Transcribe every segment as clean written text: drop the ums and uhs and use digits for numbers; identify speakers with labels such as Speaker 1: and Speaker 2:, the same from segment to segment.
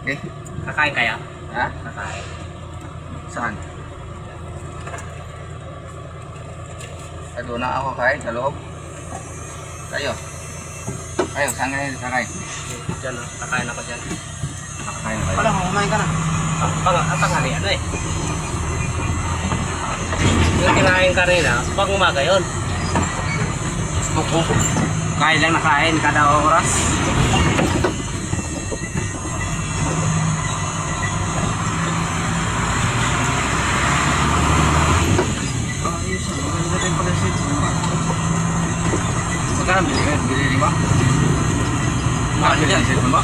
Speaker 1: Okay.
Speaker 2: Kakain kaya?
Speaker 1: Ha?
Speaker 2: Kakain.
Speaker 1: Saan? Doon na ako kain sa loob. Kayo? Kayo, saan kayo kakain?
Speaker 2: Diyan, kakain ako dyan.
Speaker 1: Kakain na kayo.
Speaker 3: Wala, kumain ka na.
Speaker 2: Tanghali, ano eh. Yung kinain kanina, pag umaga yun.
Speaker 3: Opo. Kain lang na kain kada oras. Ayos, maganda din pala siya.
Speaker 1: Magkano bili mo?
Speaker 3: Mahal yan.
Speaker 1: Mo?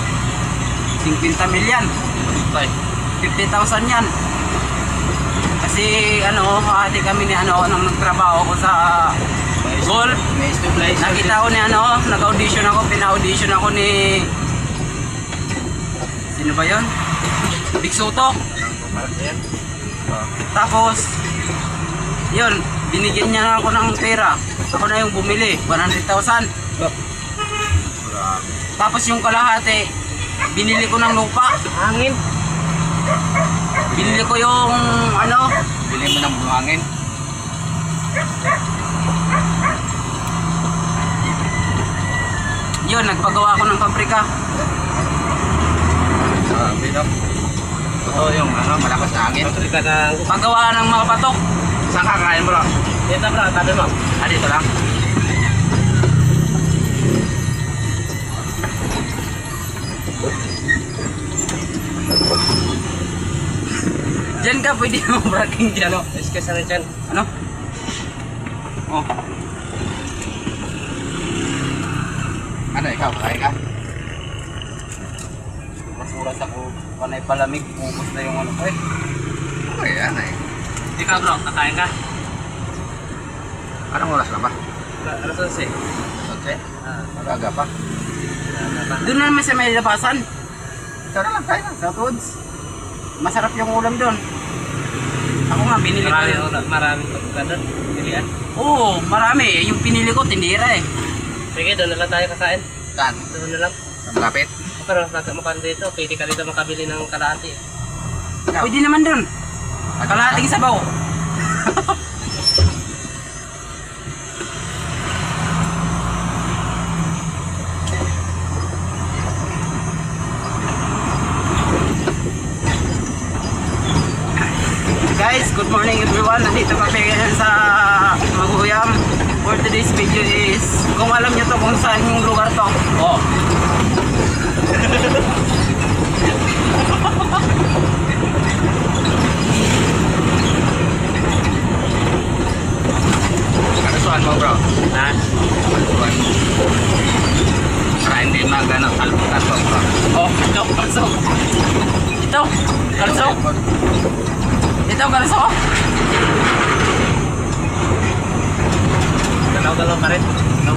Speaker 3: 50 milyan.
Speaker 1: Tay.
Speaker 3: 50,000 yan. Kasi ate kami ni nang nagtrabaho ko sa golf.
Speaker 1: May stabilizer.
Speaker 3: Nakita ko ni nag-audition ako, pina-audition ako ni sino ba 'yon? Big Soto. Tapos yun, binigyan niya ako ng pera. Ako na yung bumili, 100,000. Tapos yung kalahati, binili ko ng lupa.
Speaker 2: Hangin.
Speaker 3: Binili ko yung
Speaker 1: Bili mo ng buhangin.
Speaker 3: yun, nagpagawa ako ng pabrika.
Speaker 1: Bino. Totoo yung malakas na hangin.
Speaker 2: Patrika ng...
Speaker 3: Paggawa ng mga patok.
Speaker 1: Saan ka kain bro?
Speaker 2: Dito bro, tabi mo.
Speaker 1: Dito lang.
Speaker 3: Diyan ka, pwede mo braking dyan.
Speaker 2: Excuse na dyan.
Speaker 3: Ano? Oh.
Speaker 1: Ano, ikaw, kakain ka?
Speaker 3: Masuras ako, panay palamig, ubos na yung ko eh.
Speaker 1: Okay, yan eh.
Speaker 2: Ikaw bro, kakain ka?
Speaker 1: Anong oras na ba?
Speaker 2: Alas 11.
Speaker 1: Okay.
Speaker 2: Ah,
Speaker 1: Magaga pa.
Speaker 3: Doon na naman sa may labasan,
Speaker 1: Tara lang, kain lang.
Speaker 3: sa Toods. Masarap yung ulam doon. Ako nga, binili ko yun.
Speaker 2: Maraming pagkakadon. Pilihan.
Speaker 3: Oo, marami. Yung pinili ko, tindira eh.
Speaker 2: Sige, doon na lang tayo kakain.
Speaker 1: Saan?
Speaker 2: Doon na lang.
Speaker 1: Sa malapit?
Speaker 2: Pero mukhang dito, pwede ka dito makabili ng kalahati.
Speaker 3: Pwede naman doon. Kalahating sabaw. Guys, good morning everyone. Nandito kami ngayon sa Maguyam. For today's video is, kung alam nyo to kung saan yung lugar to. Oh.
Speaker 1: Karusuhan mo bro.
Speaker 2: Ha?
Speaker 1: Karusuhan mo. Para hindi magano kalpo bro.
Speaker 3: Oh, ito, kalso. Ito, kalso. Ito, kalso.
Speaker 2: Dalaw-dalaw pa rin. No?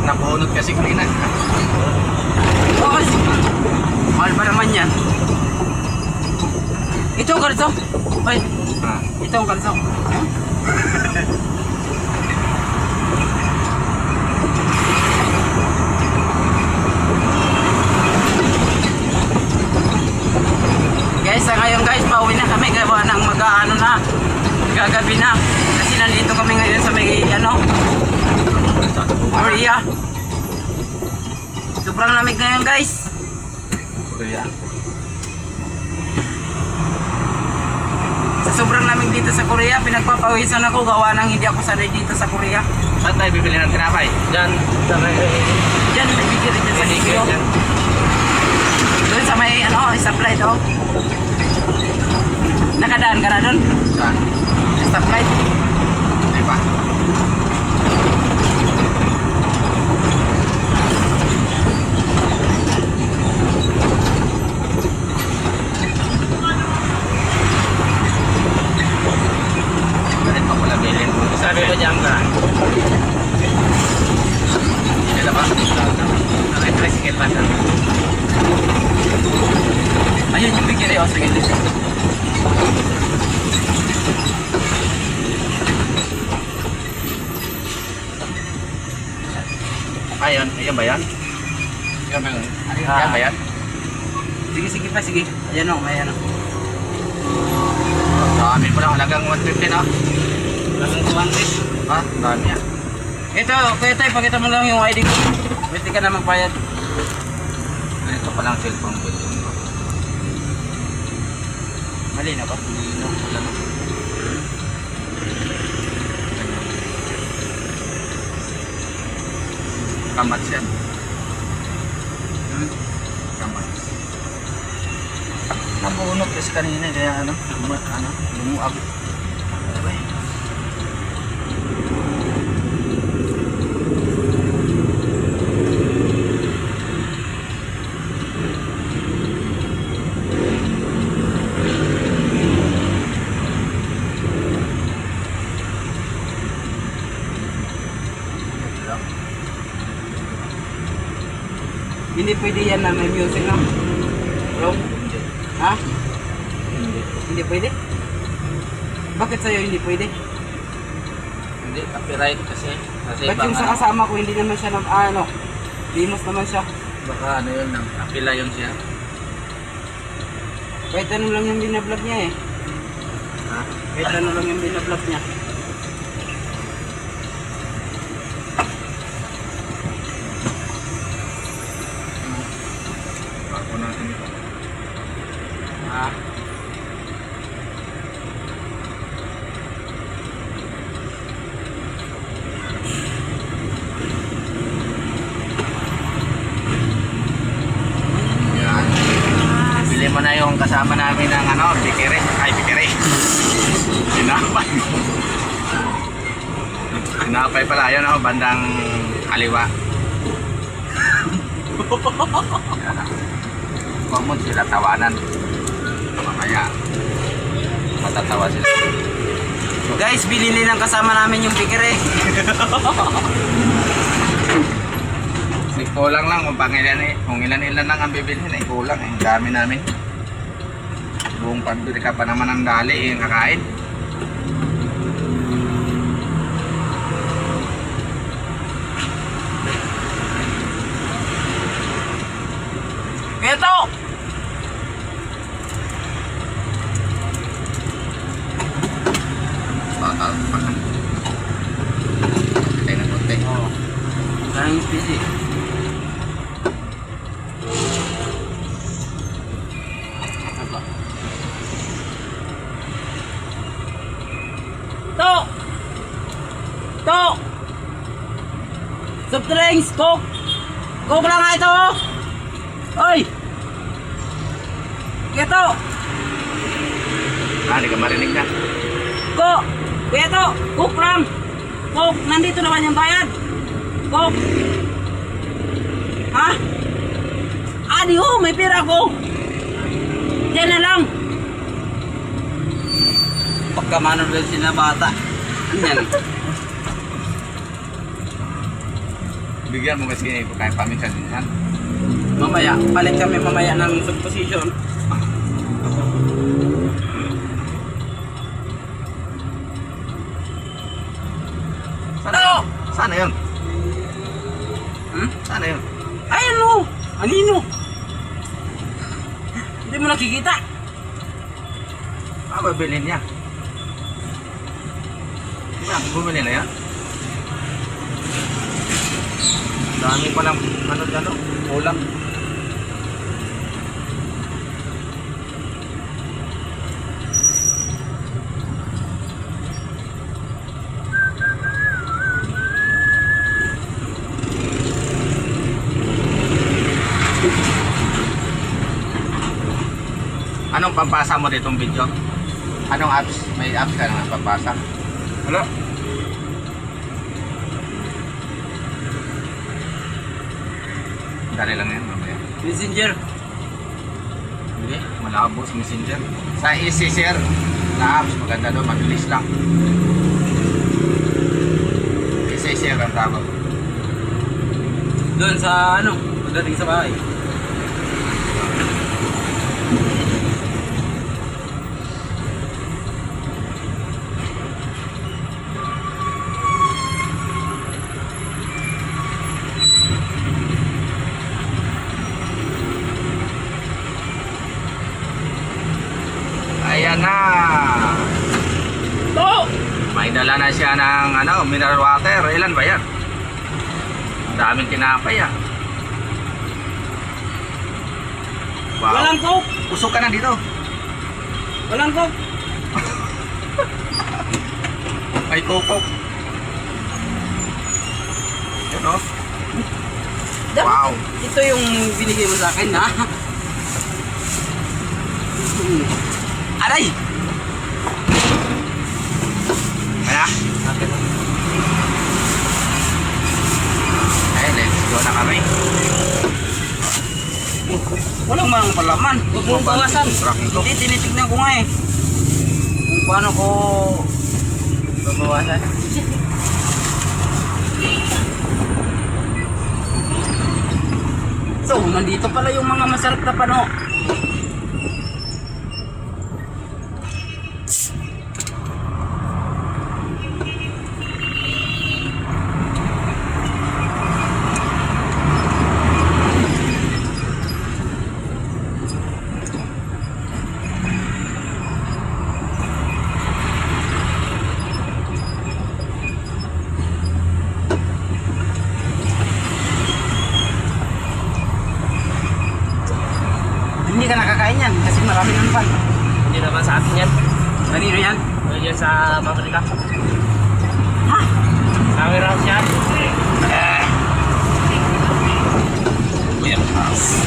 Speaker 1: Napuhunod kasi kanina.
Speaker 3: Oh, kasi mahal pa naman yan. Ito, kalso. Ay,
Speaker 1: Ah.
Speaker 3: ito ang kalso. Guys, sa ngayon guys, pauwi na kami gawa ng mag-aano na, gagabi na. Kasi nandito kami ngayon sa may Korea. Sobrang lamig ngayon guys.
Speaker 1: Korea.
Speaker 3: Sa sobrang lamig dito sa Korea, pinagpapawisan ako gawa ng hindi ako sanay dito sa Korea.
Speaker 1: Saan tayo bibili ng tinapay?
Speaker 2: Diyan, sa may...
Speaker 3: Diyan, nabigyan rin dyan sa sitio. Doon sa may stoplight oh. Nakadaan ka na doon?
Speaker 1: Saan?
Speaker 3: Stoplight.
Speaker 1: Di ba? Ganit pa pala bilhin.
Speaker 2: Sabi ko dyan ka.
Speaker 1: Kailan ba?
Speaker 2: Naka-tricycle pa siya.
Speaker 3: Ayun yung bigyan rin. Sige.
Speaker 1: Ayun ba yan? Yan ba yun? Yan ba yan?
Speaker 3: Sige, sige pa, sige. Ayan o, may ano.
Speaker 1: Dami mo lang halagang 150 na.
Speaker 3: Lasang 200.
Speaker 1: Ha? Dami yan.
Speaker 3: Ito, kaya tayo, pakita mo lang yung ID ko. Pwede ka na magbayad.
Speaker 1: Ito pa lang cellphone ko.
Speaker 3: Mali na ba?
Speaker 1: Lino, wala na. Kamats yan. Kamats.
Speaker 3: Nabunot kasi kanina, kaya lumuab. Hindi pwede yan na may music na. Bro? Ha? Hindi pwede? Bakit sa'yo hindi pwede?
Speaker 2: Hindi, copyright kasi. Kasi
Speaker 3: Ba't yung sa kasama ko hindi naman siya limos naman siya.
Speaker 2: baka ano yun, apila yun siya.
Speaker 3: Kahit ano lang yung binablog niya eh.
Speaker 2: Ha?
Speaker 3: Kahit ano lang yung binablog niya.
Speaker 1: Ako natin ito.
Speaker 3: Ha?
Speaker 1: Yan. Bili mo na yung kasama namin ng bikiri. Ay, bikiri. Sinapay. Sinapay pala. Yun bandang kaliwa. Huwag mo sila tawanan. Mamaya. Matatawa sila.
Speaker 3: Guys, bilhin ng kasama namin yung pikir eh.
Speaker 1: Kasi kulang lang kung ilan lang ang bibilhin eh. Kulang eh. Ang dami namin. Buong pambili ka pa naman ng dali eh. Kakain.
Speaker 3: Ito!
Speaker 1: Patay na konti.
Speaker 3: Oo. Sayang yung PC. Apa? To! To! Soft drinks! Coke! Coke lang nga ito! Oh! Oy! Ito!
Speaker 1: Hindi ka marinig na.
Speaker 3: Coke! Ito! Coke lang! Coke! Nandito naman yung bayad! Coke! Ha? Adi ho! May pera ko! Diyan na lang! Pagkamanon rin sila bata. Yan.
Speaker 1: Bigyan mo kasi ito kahit paminsan-minsan.
Speaker 3: Mamaya, palit kami mamaya ng subposition.
Speaker 1: Sana yun?
Speaker 3: Hmm?
Speaker 1: Sana yun?
Speaker 3: Ayan mo! Anino? Hindi mo nakikita.
Speaker 1: Bilhin niya. Bumili na yan. Dami pa lang ulam. Anong pampasa mo ditong video? Anong apps? May apps ka naman pampasa? Wala. Dali lang yan mamaya.
Speaker 3: Messenger.
Speaker 1: Hindi, malabo sa Messenger. Sa Easy Share na apps, maganda doon, mabilis lang. Easy Share ang tawag.
Speaker 3: Doon sa pagdating sa bahay.
Speaker 1: Nagdala na siya ng mineral water. Ilan ba yan? Ang daming tinapay ah. Wow.
Speaker 3: Walang coke!
Speaker 1: Usok ka na dito.
Speaker 3: Walang coke!
Speaker 1: May kokok. Yan o.
Speaker 3: Dapat
Speaker 1: Wow.
Speaker 3: ito yung binigay mo sa akin, ha? Aray!
Speaker 1: Kaya?
Speaker 2: Akin na.
Speaker 1: Eh, let's go na kami.
Speaker 3: Walang mang palaman.
Speaker 2: Huwag mong bawasan.
Speaker 1: Truck nito.
Speaker 3: Hindi, tinitignan ko nga eh. Kung paano ko babawasan. So, nandito pala yung mga masarap na pano. Hindi ka nakakain yan kasi marami ng pan.
Speaker 2: Hindi naman sa atin yan.
Speaker 3: Kanino yan?
Speaker 2: O yan sa pabrika.
Speaker 3: Ha?
Speaker 2: Sa warehouse yan.
Speaker 1: Warehouse.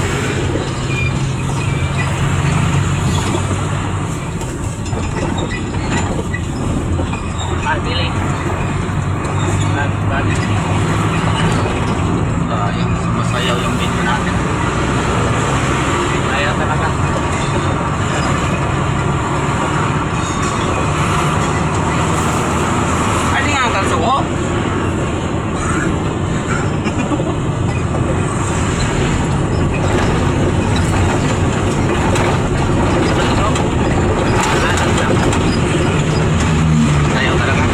Speaker 2: Dili.
Speaker 1: Ayun, sumasayaw yung video natin.
Speaker 2: Ayaw talaga.
Speaker 3: Ano nga ang kalso ko?
Speaker 1: Sayaw talaga.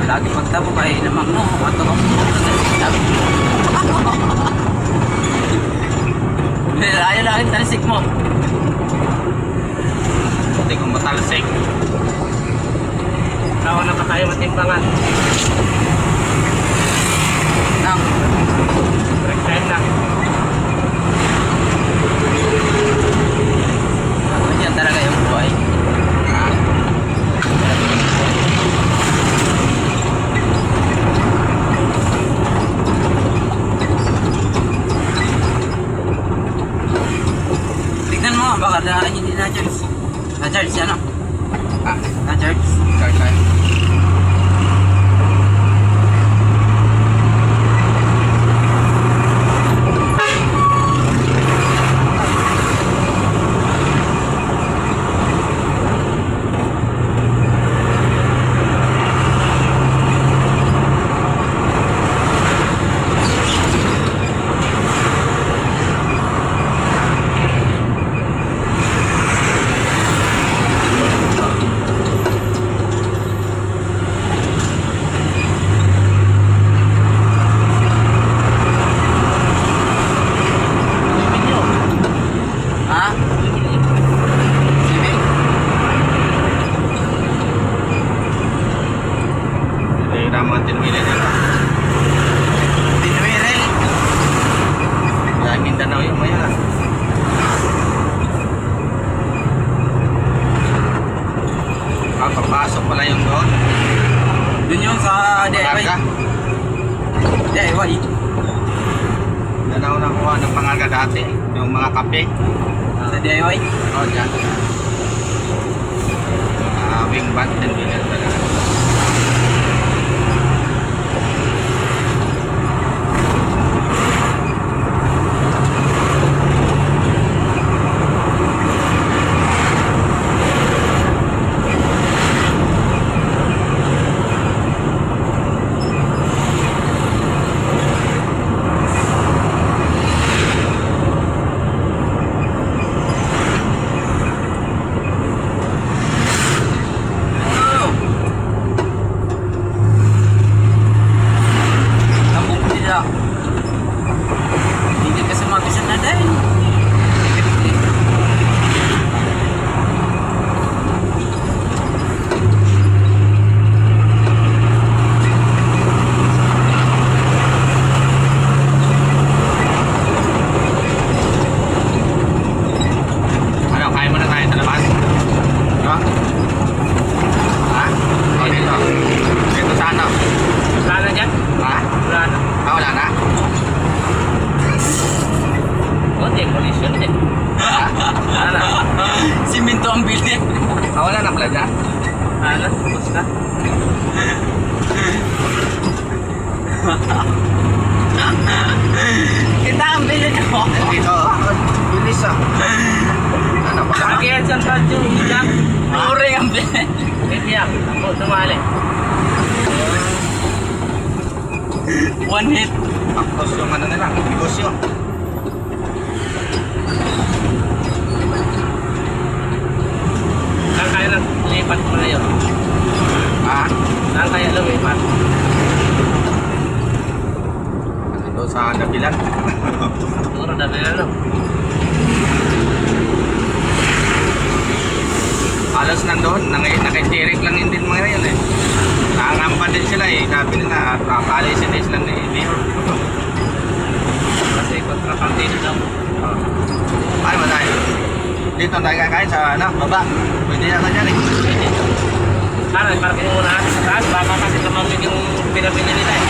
Speaker 3: Lagi magtabo kayo namang no. Ato ko. Ayaw lang yung tansik mo.
Speaker 1: Hindi ko matalsik.
Speaker 2: Ako na pa tayo matimbangan.
Speaker 3: Nang.
Speaker 2: Break time na.
Speaker 3: Yan talaga yung buhay. Tignan mo, baka daan hindi na-charge. Na-charge yan, no?
Speaker 1: Ah,
Speaker 3: Na-charge.
Speaker 1: kaya.
Speaker 3: Ha? Sige.
Speaker 1: Hindi naman tinwilan nila.
Speaker 3: Pinwirel.
Speaker 1: Kaya Mindanao yung maya. Papapasok pala yung doon.
Speaker 3: Dun yung sa DIY.
Speaker 1: Malaga.
Speaker 3: DIY.
Speaker 1: Yan ako nakuha ng pangaga dati. Yung mga kape.
Speaker 3: Sa DIY.
Speaker 1: Oh, dyan. Wing bat din din yan talaga.
Speaker 3: Kampung tidak. Hindi kasi mabisan na dahil.
Speaker 1: Ano, kaya mo na tayo sa labas? No? Ha? O, dito. Dito sa ano?
Speaker 2: Wala na dyan?
Speaker 1: Ha?
Speaker 2: Wala na.
Speaker 1: Ah, wala na?
Speaker 2: O, demolition din.
Speaker 1: Ha?
Speaker 2: Wala na.
Speaker 3: Simento ang building.
Speaker 1: Ah, wala na pala dyan?
Speaker 2: Wala na. Tapos na.
Speaker 3: Kita ang building ako.
Speaker 1: Dito. Bilis ah. Ano ba?
Speaker 2: Lagi yan sa radyo. Iyak.
Speaker 3: Uring ang building.
Speaker 2: Iyak. Ako, tumali.
Speaker 3: One hit.
Speaker 1: Tapos yung ano nila, negosyo.
Speaker 2: Saan kaya lang lipat mo na yun?
Speaker 1: Ha?
Speaker 2: Saan kaya lumipat?
Speaker 1: Ito sa Dapilan.
Speaker 2: Siguro dami na no.
Speaker 1: Halos nandun, nakitirik lang din mga yan eh. Nangangampan din sila eh. Sabi nila, papalisin din sila ni Mayor.
Speaker 2: Kasi kontrapantino daw.
Speaker 1: Ay, tayo. Dito tayo kakain sa ano, baba. Pwede yata dyan eh.
Speaker 2: Sana, parking muna natin sa taas. Baka kasi lamamig yung pinapili nila eh.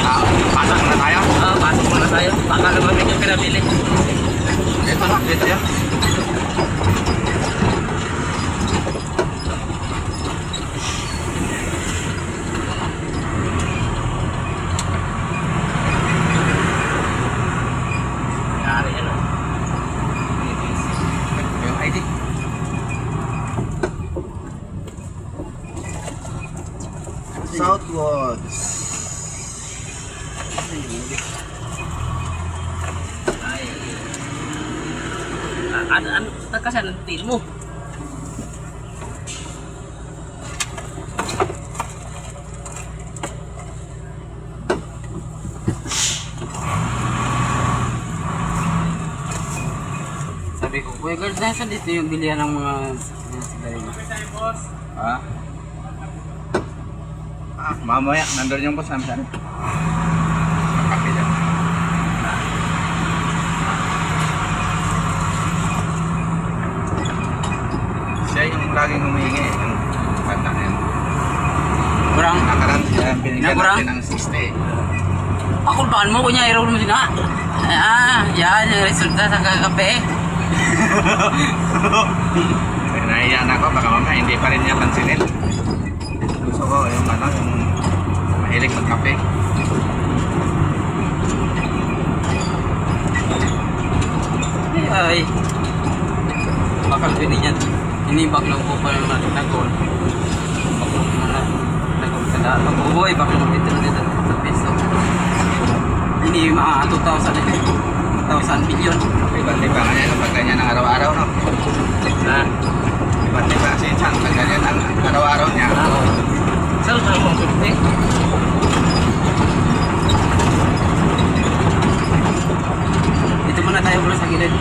Speaker 1: Ah, pasok na tayo.
Speaker 2: Oo, pasok muna tayo. Baka lamamig yung pinapili.
Speaker 1: Dito na, dito yan.
Speaker 2: Yari yan o.
Speaker 1: Yung ID. Southwards.
Speaker 2: Ay. Ano, nagkasan ang tail mo?
Speaker 3: Sabi ko, Kuya Girl, nasa dito yung bilihan ng mga sigarilyo.
Speaker 1: Ha? Ah, mamaya, nandun yung boss namin saan. Kape dyan. Siya yung laging humingi. Yung bata na yan.
Speaker 3: Kurang.
Speaker 1: Nakaraan siya, binigyan
Speaker 3: Nakurang?
Speaker 1: natin ng 60.
Speaker 3: Pakulbaan mo, kunya, i-roll mo sila. Ah, yan, yung resulta sa kakape.
Speaker 1: Nahiyan ako, baka mamaya hindi pa rin niya pansinin. Gusto ko yung ano, yung mahilig magkape.
Speaker 3: Ay, bakal pwede yan. Inibak lang po pa yung nagol. Bakal mo na. Nagol ka na. Pag-uboy, bakal mo dito na dito sa peso. Hindi mga 2,000 billion.
Speaker 1: Iba-iba nga yan pag ganyan ang araw-araw, no?
Speaker 2: Ha?
Speaker 1: Iba-iba kasi Chan, pag ganyan ang araw-araw niya.
Speaker 2: Saan ka mo?
Speaker 3: Dito muna tayo bro sa gilid.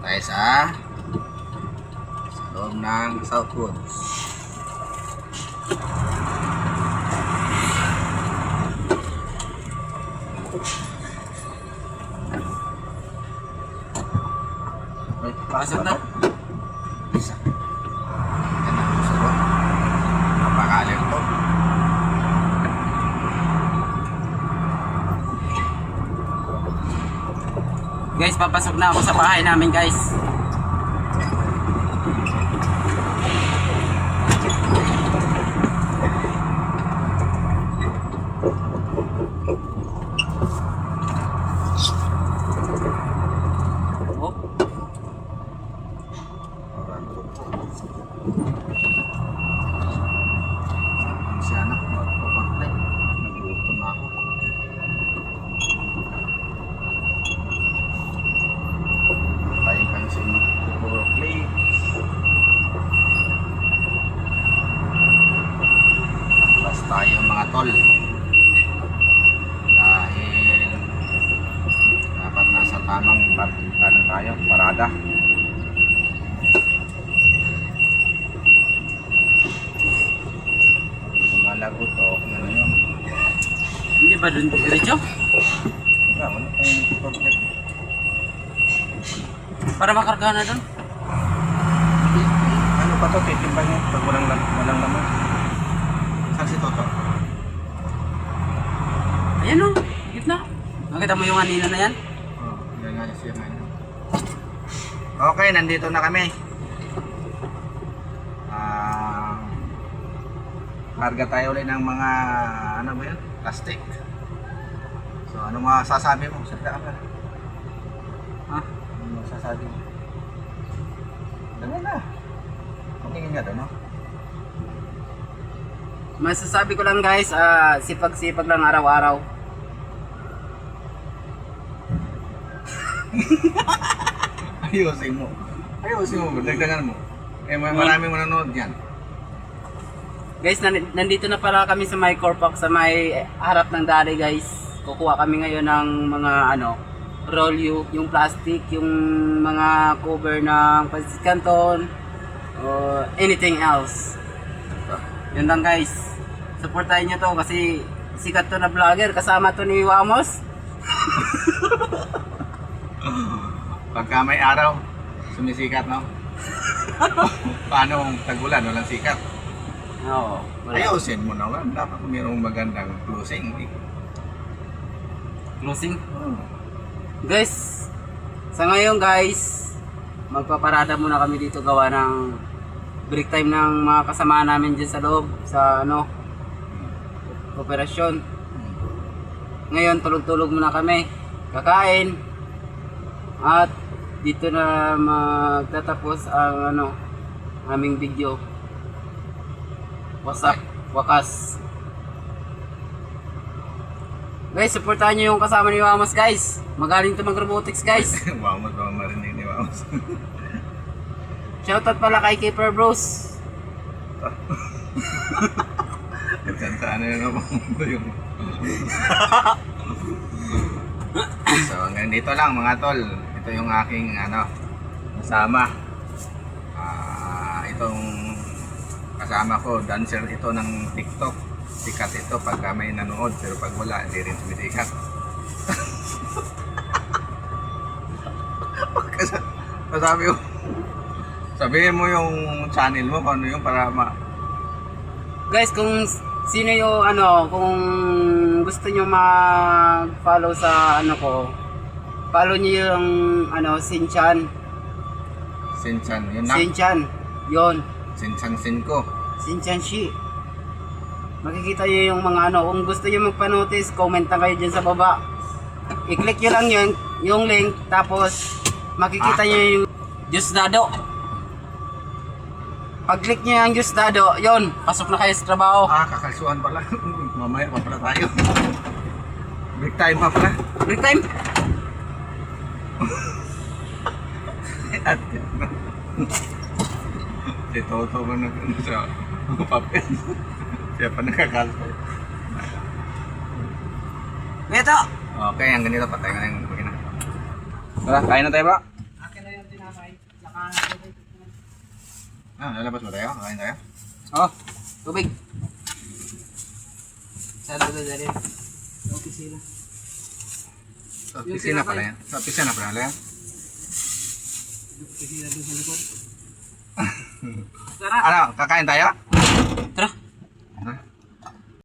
Speaker 1: Tayo sa loob ng Southwoods. Wait,
Speaker 3: Pasok na.
Speaker 1: Isa. Yan na, susunod. Napakalim to.
Speaker 3: Guys, papasok na ako sa bahay namin guys. Oh,
Speaker 1: Siya na, magpapaklay. Nagutom na ako. Tayo kang sinipurokli. Plus tayo mga tol. Dahil dapat nasa tamang parang tayo, parada. Malagot o kung ano yun.
Speaker 3: hindi ba dun diretso?
Speaker 1: Wala, wala tayong problem.
Speaker 3: Para makarga na dun.
Speaker 1: Ano pa to? Titimbang niya pag walang laman. Saan si Toto?
Speaker 3: Ayan o, gitna. Nakita mo yung anino na yan?
Speaker 1: Oh, yan nga siya ngayon. Okay, nandito na kami. Karga tayo ulit ng mga ano ba yan? Plastic. So, ano masasabi mo? Salita ka ba?
Speaker 3: Ha?
Speaker 1: Ano masasabi mo? Dali na. Tingin ka doon, no?
Speaker 3: Masasabi ko lang guys, sipag-sipag lang araw-araw.
Speaker 1: Ayusin mo. Ayusin mo, dagdagan mo. Eh, maraming manonood yan.
Speaker 3: Guys, nandito na pala kami sa may core park, sa may harap ng dali guys. Kukuha kami ngayon ng mga roll yung plastic, yung mga cover ng Pancit Canton, or anything else. Yun lang guys. Supportahin nyo to kasi sikat to na vlogger. Kasama to ni Wamos.
Speaker 1: Pagka may araw, sumisikat, no? Paano kung tagulan, walang sikat?
Speaker 3: Oo.
Speaker 1: Ayusin mo naman. Dapat mayroong magandang closing.
Speaker 3: Closing. Guys, sa ngayon guys, magpaparada muna kami dito gawa ng break time ng mga kasama namin dyan sa loob, sa operasyon. Ngayon, tulog-tulog muna kami, kakain, at dito na magtatapos ang aming video. Wasak, wakas. Guys, supportahan nyo yung kasama ni Wamos guys. Magaling to mag-robotics guys.
Speaker 1: Wamos, baka marinig ni Wamos.
Speaker 3: Shoutout pala kay Keeper Bros.
Speaker 1: Saan na naman yung... So, hanggang dito lang mga tol. Ito yung aking kasama. Itong kasama ko, dancer ito ng TikTok. Sikat ito pagka may nanood, pero pag wala, hindi rin sumisikat. Sabi ko, sabihin mo yung channel mo, kung ano yung para
Speaker 3: Guys, kung sino yung kung gusto nyo mag-follow sa ko, follow nyo yung Sinchan.
Speaker 1: Sinchan, yun na.
Speaker 3: Sinchan, yon.
Speaker 1: Sinchan Sinko.
Speaker 3: Sinchan Shi. Makikita nyo yung mga kung gusto nyo magpa-notice, comment na kayo dyan sa baba. I-click nyo lang yung link, tapos makikita nyo yung Diosdado. Pag-click nyo yung Diosdado, yon, pasok na kayo sa trabaho.
Speaker 1: Kakalsuhan pala. Mamaya pa pala tayo. Break time pa pala.
Speaker 3: Break time?
Speaker 1: At si Toto ba sa papel? Siya pa nakakalso.
Speaker 3: Ito!
Speaker 1: Okay, ang ganito patay na yung magina. Tara, kain na tayo ba?
Speaker 3: Akin na yung tinapay.
Speaker 1: Lalabas ba tayo? Kain tayo?
Speaker 3: Oh, tubig. Sa lalo dali. Okay sila.
Speaker 1: Sa opisina pala yan. Sa opisina pala yan.
Speaker 2: Sarap.
Speaker 1: Ano, kakain tayo?